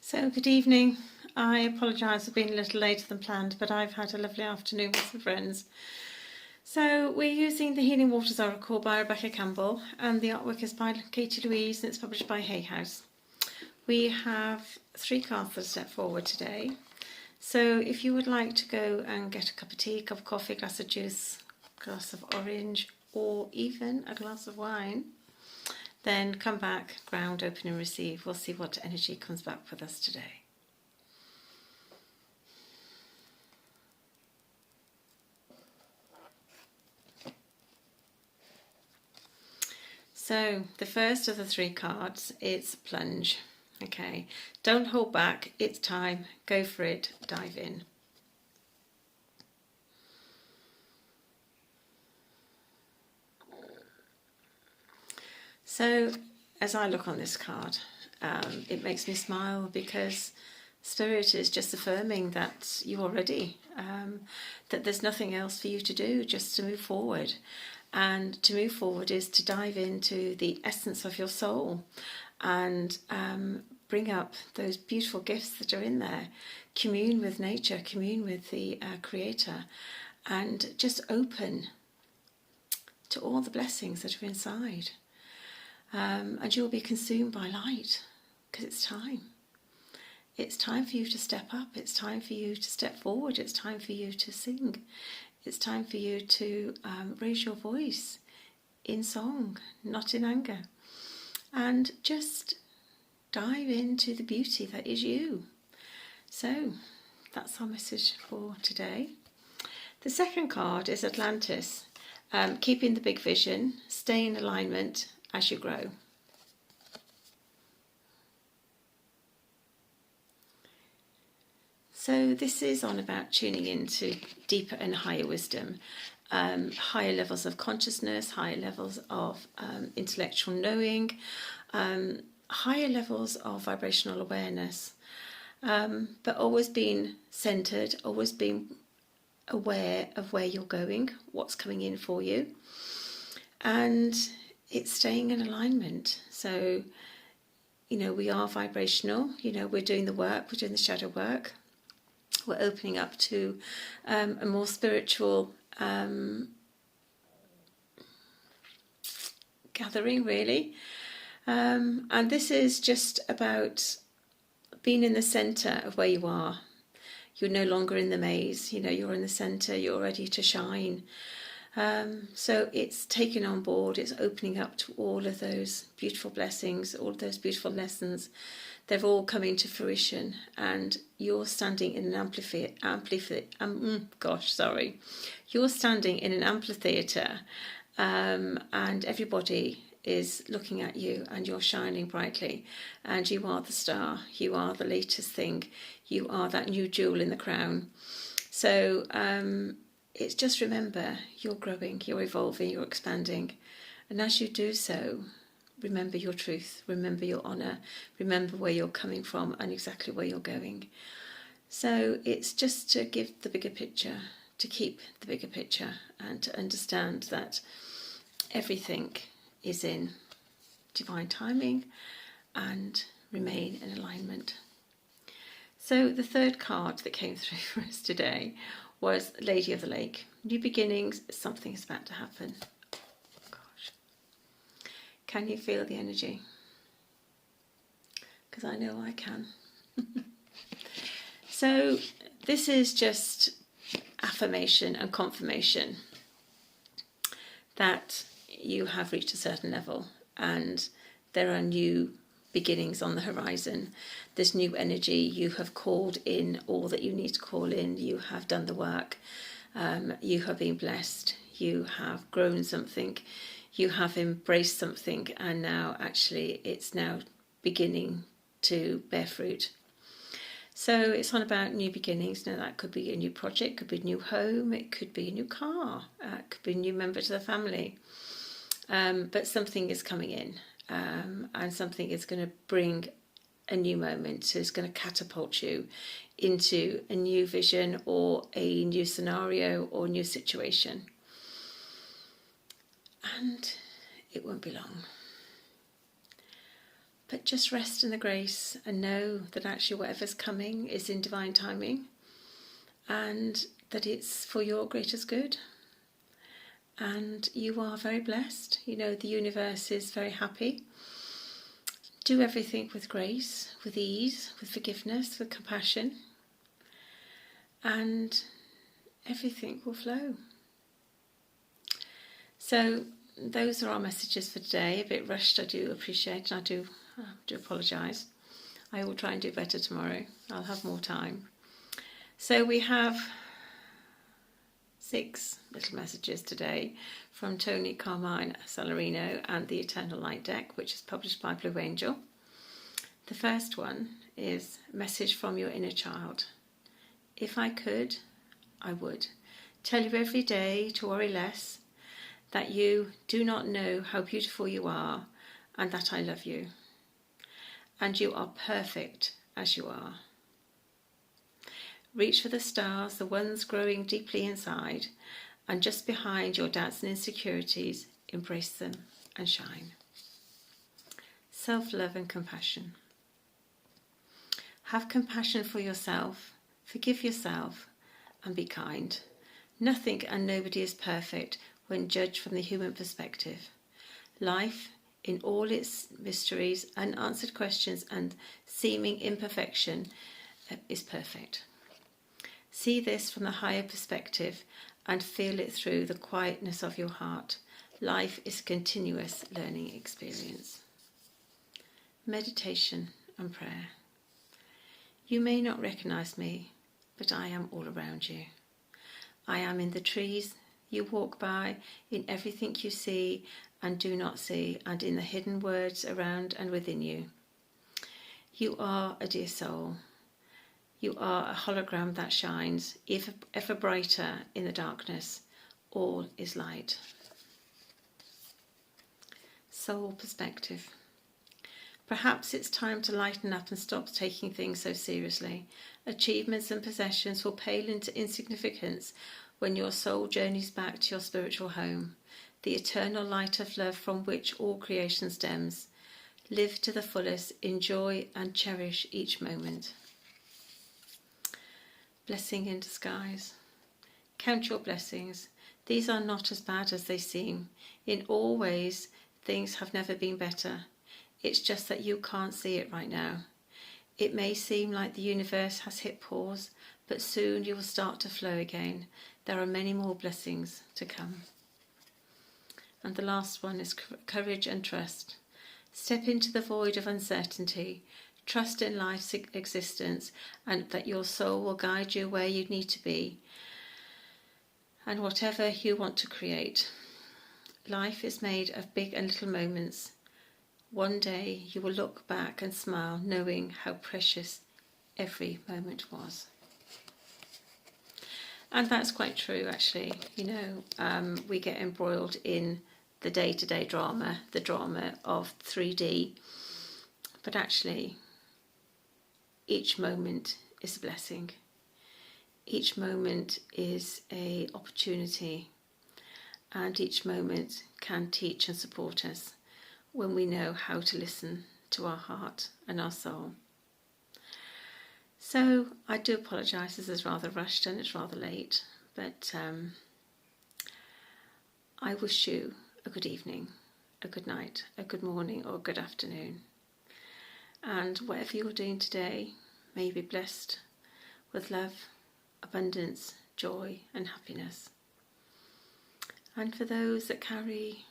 So good evening. I apologise for being a little later than planned, but I've had a lovely afternoon with some friends. So we're using the Healing Waters Oracle by Rebecca Campbell, and the artwork is by Katie Louise and it's published by Hay House. We have 3 cards that are stepped forward today. So if you would like to go and get a cup of tea, cup of coffee, glass of juice, glass of orange, or even a glass of wine, then come back, ground, open and receive. We'll see what energy comes back with us today. So the first of the 3 cards is plunge. Okay, don't hold back, it's time, go for it, dive in. So as I look on this card, it makes me smile because Spirit is just affirming that you are ready, that there's nothing else for you to do, just to move forward. And to move forward is to dive into the essence of your soul and bring up those beautiful gifts that are in there. Commune with nature, commune with the Creator, and just open to all the blessings that are inside. And you'll be consumed by light because it's time. It's time for you to step up. It's time for you to step forward. It's time for you to sing. It's time for you to raise your voice in song, not in anger. And just dive into the beauty that is you. So that's our message for today. The second card is Atlantis. Keeping the big vision, stay in alignment as you grow. So this is on about tuning into deeper and higher wisdom, higher levels of consciousness, higher levels of intellectual knowing, higher levels of vibrational awareness, but always being centered, always being aware of where you're going, what's coming in for you, and it's staying in alignment. So, you know, we are vibrational, you know, we're doing the work, we're doing the shadow work, we're opening up to a more spiritual gathering, really. And this is just about being in the centre of where you are. You're no longer in the maze, you know, you're in the centre, you're ready to shine. So it's taking on board, it's opening up to all of those beautiful blessings, all of those beautiful lessons. They're all coming to fruition, and you're standing in an You're standing in an amphitheatre, and everybody is looking at you, and you're shining brightly, and you are the star, you are the latest thing, you are that new jewel in the crown. So it's just remember, you're growing, you're evolving, you're expanding, and as you do so, remember your truth, remember your honour, remember where you're coming from and exactly where you're going. So it's just to give the bigger picture, to keep the bigger picture, and to understand that everything is in divine timing and remain in alignment. So the third card that came through for us today was Lady of the Lake. New beginnings, something is about to happen. Gosh. Can you feel the energy? Because I know I can. So this is just affirmation and confirmation that you have reached a certain level and there are new beginnings on the horizon. There's new energy. You have called in all that you need to call in. You have done the work. You have been blessed. You have grown something. You have embraced something, and now actually it's now beginning to bear fruit. So it's on about new beginnings. Now that could be a new project, could be a new home, it could be a new car, it could be a new member to the family. But something is coming in, and something is going to bring a new moment. So it's going to catapult you into a new vision or a new scenario or new situation. And it won't be long. But just rest in the grace and know that actually whatever's coming is in divine timing, and that it's for your greatest good. And you are very blessed. You know, the universe is very happy. Do everything with grace, with ease, with forgiveness, with compassion, and everything will flow. So those are our messages for today. A bit rushed, I do appreciate, and I do apologise. I will try and do better tomorrow. I'll have more time. So we have 6 little messages today from Tony Carmine Salarino and the Eternal Light deck, which is published by Blue Angel. The first one is Message from Your Inner Child. If I could, I would tell you every day to worry less, that you do not know how beautiful you are, and that I love you. And you are perfect as you are. Reach for the stars, the ones growing deeply inside, and just behind your doubts and insecurities, embrace them and shine. Self-love and compassion. Have compassion for yourself, forgive yourself, and be kind. Nothing and nobody is perfect when judged from the human perspective. Life, in all its mysteries, unanswered questions, and seeming imperfection, is perfect. See this from the higher perspective and feel it through the quietness of your heart. Life is a continuous learning experience. Meditation and prayer. You may not recognise me, but I am all around you. I am in the trees you walk by, in everything you see and do not see, and in the hidden words around and within you. You are a dear soul. You are a hologram that shines ever brighter in the darkness. All is light. Soul perspective. Perhaps it's time to lighten up and stop taking things so seriously. Achievements and possessions will pale into insignificance when your soul journeys back to your spiritual home, the eternal light of love from which all creation stems. Live to the fullest, enjoy and cherish each moment. Blessing in disguise. Count your blessings. These are not as bad as they seem. In all ways, things have never been better. It's just that you can't see it right now. It may seem like the universe has hit pause, but soon you will start to flow again. There are many more blessings to come. And the last one is courage and trust. Step into the void of uncertainty. Trust in life's existence and that your soul will guide you where you need to be and whatever you want to create. Life is made of big and little moments. One day you will look back and smile, knowing how precious every moment was. And that's quite true, actually. You know, we get embroiled in the day-to-day drama, the drama of 3D. But actually, each moment is a blessing. Each moment is an opportunity. And each moment can teach and support us when we know how to listen to our heart and our soul. So I do apologise, this is rather rushed and it's rather late, but I wish you a good evening, a good night, a good morning or a good afternoon. And whatever you're doing today, may you be blessed with love, abundance, joy and happiness. And for those that carry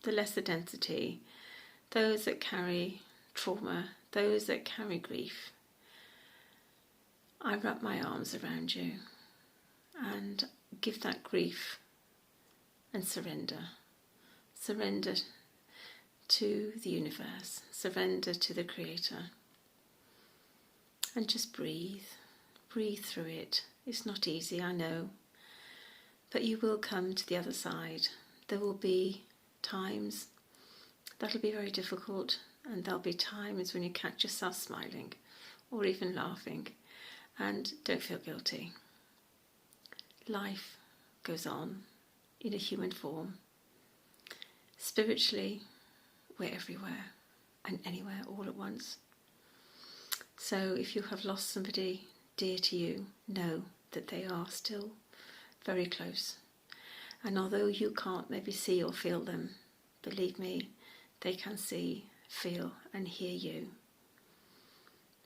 the lesser density, those that carry trauma, those that carry grief, I wrap my arms around you and give that grief and surrender. Surrender to the universe, surrender to the Creator. And just breathe through it. It's not easy, I know, but you will come to the other side. There will be times that'll be very difficult, and there'll be times when you catch yourself smiling or even laughing, and don't feel guilty. Life goes on in a human form. Spiritually, we're everywhere. and anywhere all at once. So if you have lost somebody dear to you, know that they are still very close. And although you can't maybe see or feel them, believe me, they can see, feel and hear you.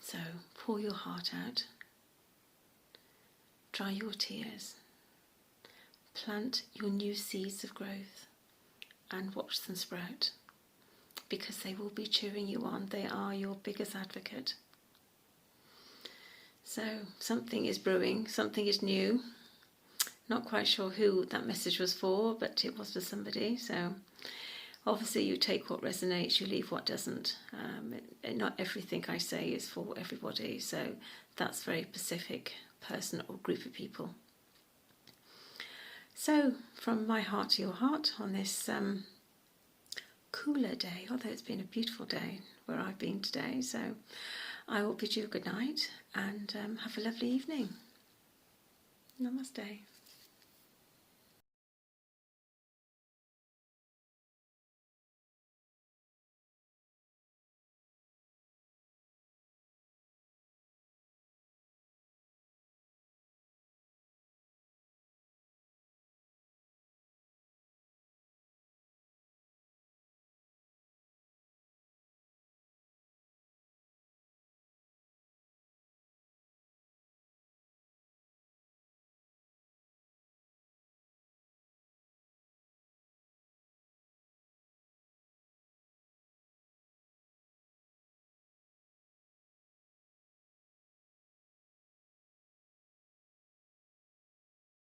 So pour your heart out, dry your tears, plant your new seeds of growth and watch them sprout, because they will be cheering you on. They are your biggest advocate. So something is brewing, something is new. Not quite sure who that message was for, but it was for somebody. So obviously you take what resonates, you leave what doesn't. Not everything I say is for everybody, so that's very specific person or group of people. So from my heart to your heart on this cooler day, although it's been a beautiful day where I've been today, so I will bid you a good night and have a lovely evening. Namaste.